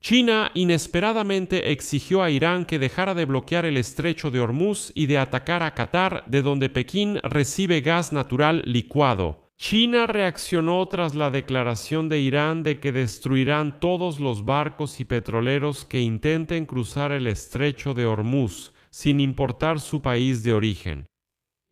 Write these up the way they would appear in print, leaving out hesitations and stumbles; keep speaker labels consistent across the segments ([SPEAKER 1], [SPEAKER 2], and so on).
[SPEAKER 1] China inesperadamente exigió a Irán que dejara de bloquear el estrecho de Hormuz y de atacar a Qatar, de donde Pekín recibe gas natural licuado. China reaccionó tras la declaración de Irán de que destruirán todos los barcos y petroleros que intenten cruzar el estrecho de Hormuz, sin importar su país de origen.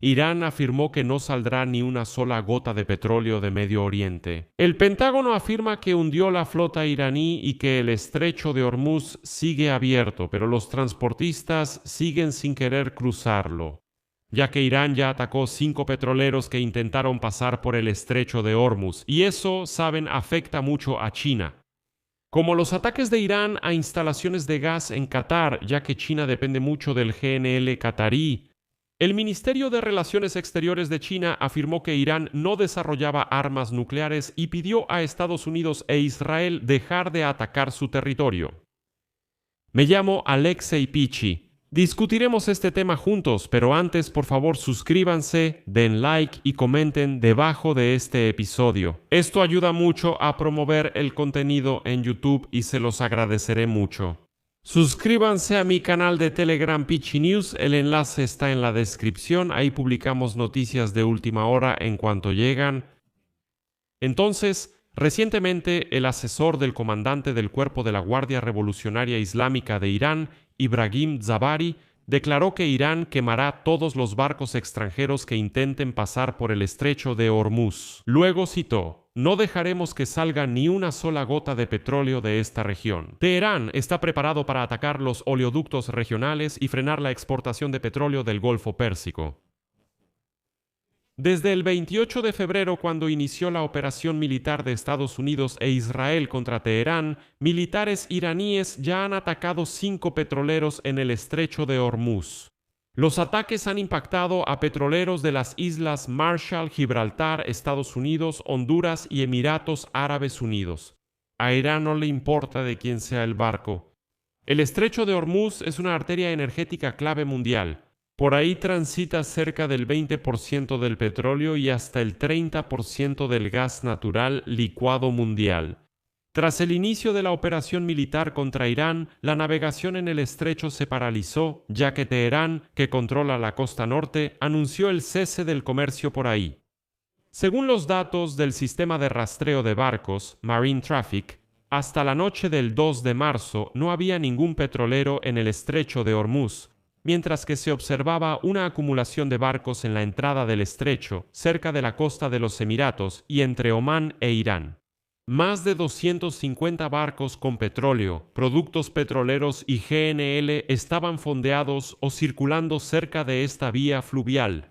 [SPEAKER 1] Irán afirmó que no saldrá ni una sola gota de petróleo de Medio Oriente. El Pentágono afirma que hundió la flota iraní y que el estrecho de Hormuz sigue abierto, pero los transportistas siguen sin querer cruzarlo, ya que Irán ya atacó 5 petroleros que intentaron pasar por el estrecho de Hormuz, y eso, saben, afecta mucho a China. Como los ataques de Irán a instalaciones de gas en Qatar, ya que China depende mucho del GNL qatarí, el Ministerio de Relaciones Exteriores de China afirmó que Irán no desarrollaba armas nucleares y pidió a Estados Unidos e Israel dejar de atacar su territorio. Me llamo Alexei Pichi. Discutiremos este tema juntos, pero antes, por favor, suscríbanse, den like y comenten debajo de este episodio. Esto ayuda mucho a promover el contenido en YouTube y se los agradeceré mucho. Suscríbanse a mi canal de Telegram Pichi News, el enlace está en la descripción, ahí publicamos noticias de última hora en cuanto llegan. Entonces, recientemente el asesor del comandante del Cuerpo de la Guardia Revolucionaria Islámica de Irán, Ibrahim Zabari, declaró que Irán quemará todos los barcos extranjeros que intenten pasar por el estrecho de Hormuz. Luego citó: "No dejaremos que salga ni una sola gota de petróleo de esta región". Teherán está preparado para atacar los oleoductos regionales y frenar la exportación de petróleo del Golfo Pérsico. Desde el 28 de febrero, cuando inició la operación militar de Estados Unidos e Israel contra Teherán, militares iraníes ya han atacado 5 petroleros en el estrecho de Hormuz. Los ataques han impactado a petroleros de las islas Marshall, Gibraltar, Estados Unidos, Honduras y Emiratos Árabes Unidos. A Irán no le importa de quién sea el barco. El estrecho de Hormuz es una arteria energética clave mundial. Por ahí transita cerca del 20% del petróleo y hasta el 30% del gas natural licuado mundial. Tras el inicio de la operación militar contra Irán, la navegación en el estrecho se paralizó, ya que Teherán, que controla la costa norte, anunció el cese del comercio por ahí. Según los datos del sistema de rastreo de barcos, Marine Traffic, hasta la noche del 2 de marzo no había ningún petrolero en el estrecho de Hormuz, mientras que se observaba una acumulación de barcos en la entrada del estrecho, cerca de la costa de los Emiratos y entre Omán e Irán. Más de 250 barcos con petróleo, productos petroleros y GNL estaban fondeados o circulando cerca de esta vía fluvial.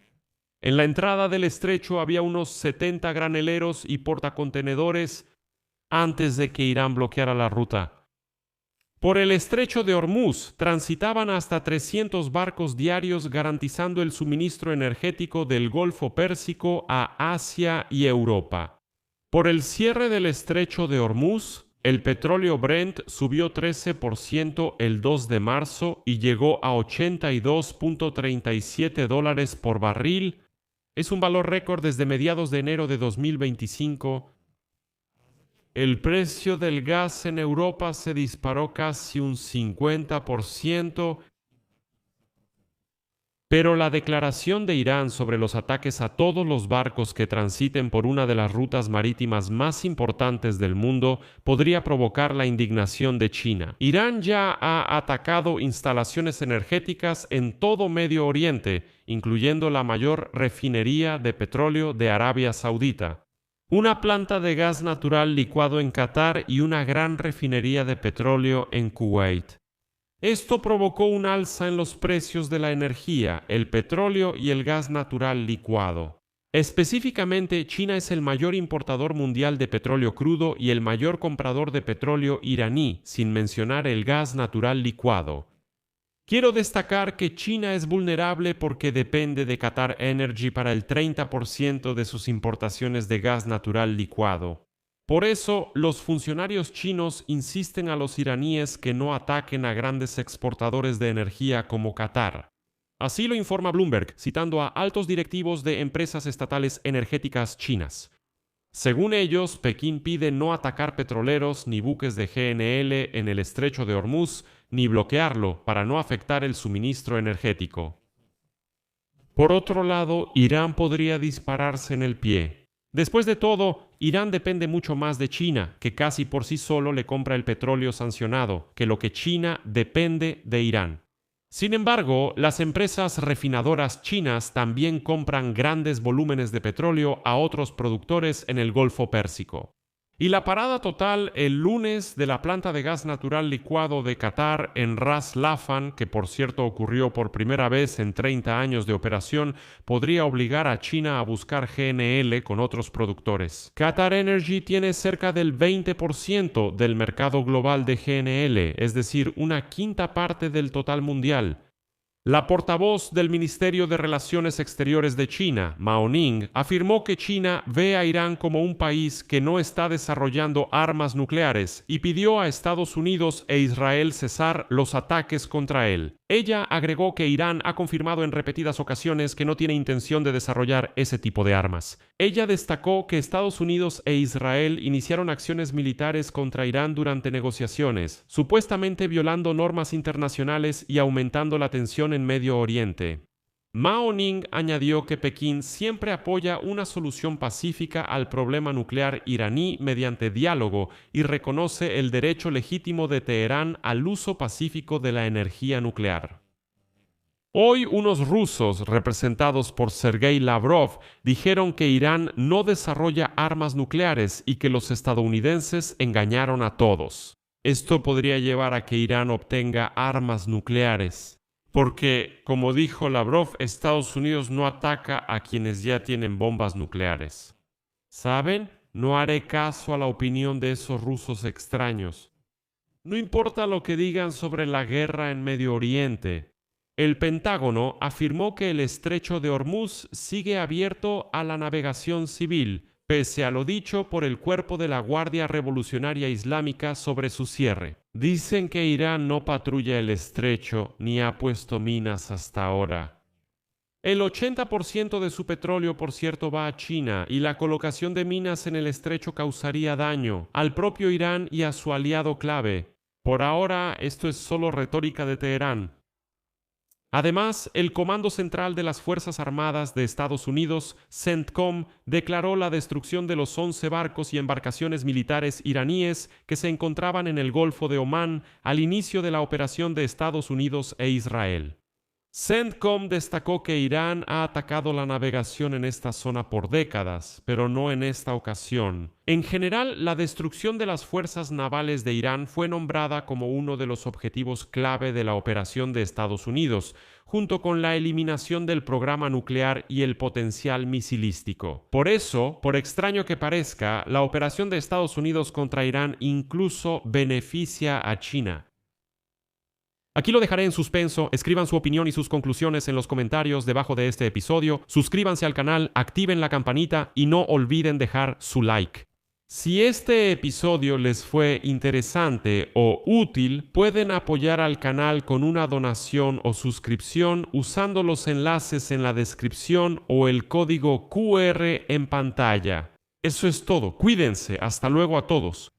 [SPEAKER 1] En la entrada del estrecho había unos 70 graneleros y portacontenedores antes de que Irán bloqueara la ruta. Por el estrecho de Hormuz transitaban hasta 300 barcos diarios, garantizando el suministro energético del Golfo Pérsico a Asia y Europa. Por el cierre del estrecho de Hormuz, el petróleo Brent subió 13% el 2 de marzo y llegó a $82.37 por barril. Es un valor récord desde mediados de enero de 2025. El precio del gas en Europa se disparó casi un 50%, pero la declaración de Irán sobre los ataques a todos los barcos que transiten por una de las rutas marítimas más importantes del mundo podría provocar la indignación de China. Irán ya ha atacado instalaciones energéticas en todo Medio Oriente, incluyendo la mayor refinería de petróleo de Arabia Saudita, una planta de gas natural licuado en Qatar y una gran refinería de petróleo en Kuwait. Esto provocó un alza en los precios de la energía, el petróleo y el gas natural licuado. Específicamente, China es el mayor importador mundial de petróleo crudo y el mayor comprador de petróleo iraní, sin mencionar el gas natural licuado. Quiero destacar que China es vulnerable porque depende de Qatar Energy para el 30% de sus importaciones de gas natural licuado. Por eso, los funcionarios chinos insisten a los iraníes que no ataquen a grandes exportadores de energía como Qatar. Así lo informa Bloomberg, citando a altos directivos de empresas estatales energéticas chinas. Según ellos, Pekín pide no atacar petroleros ni buques de GNL en el estrecho de Hormuz, ni bloquearlo para no afectar el suministro energético. Por otro lado, Irán podría dispararse en el pie. Después de todo, Irán depende mucho más de China, que casi por sí solo le compra el petróleo sancionado, que lo que China depende de Irán. Sin embargo, las empresas refinadoras chinas también compran grandes volúmenes de petróleo a otros productores en el Golfo Pérsico. Y la parada total el lunes de la planta de gas natural licuado de Qatar en Ras Laffan, que por cierto ocurrió por primera vez en 30 años de operación, podría obligar a China a buscar GNL con otros productores. Qatar Energy tiene cerca del 20% del mercado global de GNL, es decir, una quinta parte del total mundial. La portavoz del Ministerio de Relaciones Exteriores de China, Mao Ning, afirmó que China ve a Irán como un país que no está desarrollando armas nucleares y pidió a Estados Unidos e Israel cesar los ataques contra él. Ella agregó que Irán ha confirmado en repetidas ocasiones que no tiene intención de desarrollar ese tipo de armas. Ella destacó que Estados Unidos e Israel iniciaron acciones militares contra Irán durante negociaciones, supuestamente violando normas internacionales y aumentando la tensión en Medio Oriente. Mao Ning añadió que Pekín siempre apoya una solución pacífica al problema nuclear iraní mediante diálogo y reconoce el derecho legítimo de Teherán al uso pacífico de la energía nuclear. Hoy unos rusos, representados por Sergei Lavrov, dijeron que Irán no desarrolla armas nucleares y que los estadounidenses engañaron a todos. Esto podría llevar a que Irán obtenga armas nucleares. Porque, como dijo Lavrov, Estados Unidos no ataca a quienes ya tienen bombas nucleares. ¿Saben? No haré caso a la opinión de esos rusos extraños. No importa lo que digan sobre la guerra en Medio Oriente. El Pentágono afirmó que el estrecho de Hormuz sigue abierto a la navegación civil, pese a lo dicho por el cuerpo de la Guardia Revolucionaria Islámica sobre su cierre. Dicen que Irán no patrulla el estrecho ni ha puesto minas hasta ahora. El 80% de su petróleo, por cierto, va a China y la colocación de minas en el estrecho causaría daño al propio Irán y a su aliado clave. Por ahora, esto es solo retórica de Teherán. Además, el Comando Central de las Fuerzas Armadas de Estados Unidos, CENTCOM, declaró la destrucción de los 11 barcos y embarcaciones militares iraníes que se encontraban en el Golfo de Omán al inicio de la operación de Estados Unidos e Israel. CENTCOM destacó que Irán ha atacado la navegación en esta zona por décadas, pero no en esta ocasión. En general, la destrucción de las fuerzas navales de Irán fue nombrada como uno de los objetivos clave de la operación de Estados Unidos, junto con la eliminación del programa nuclear y el potencial misilístico. Por eso, por extraño que parezca, la operación de Estados Unidos contra Irán incluso beneficia a China. Aquí lo dejaré en suspenso, escriban su opinión y sus conclusiones en los comentarios debajo de este episodio, suscríbanse al canal, activen la campanita y no olviden dejar su like. Si este episodio les fue interesante o útil, pueden apoyar al canal con una donación o suscripción usando los enlaces en la descripción o el código QR en pantalla. Eso es todo, cuídense, hasta luego a todos.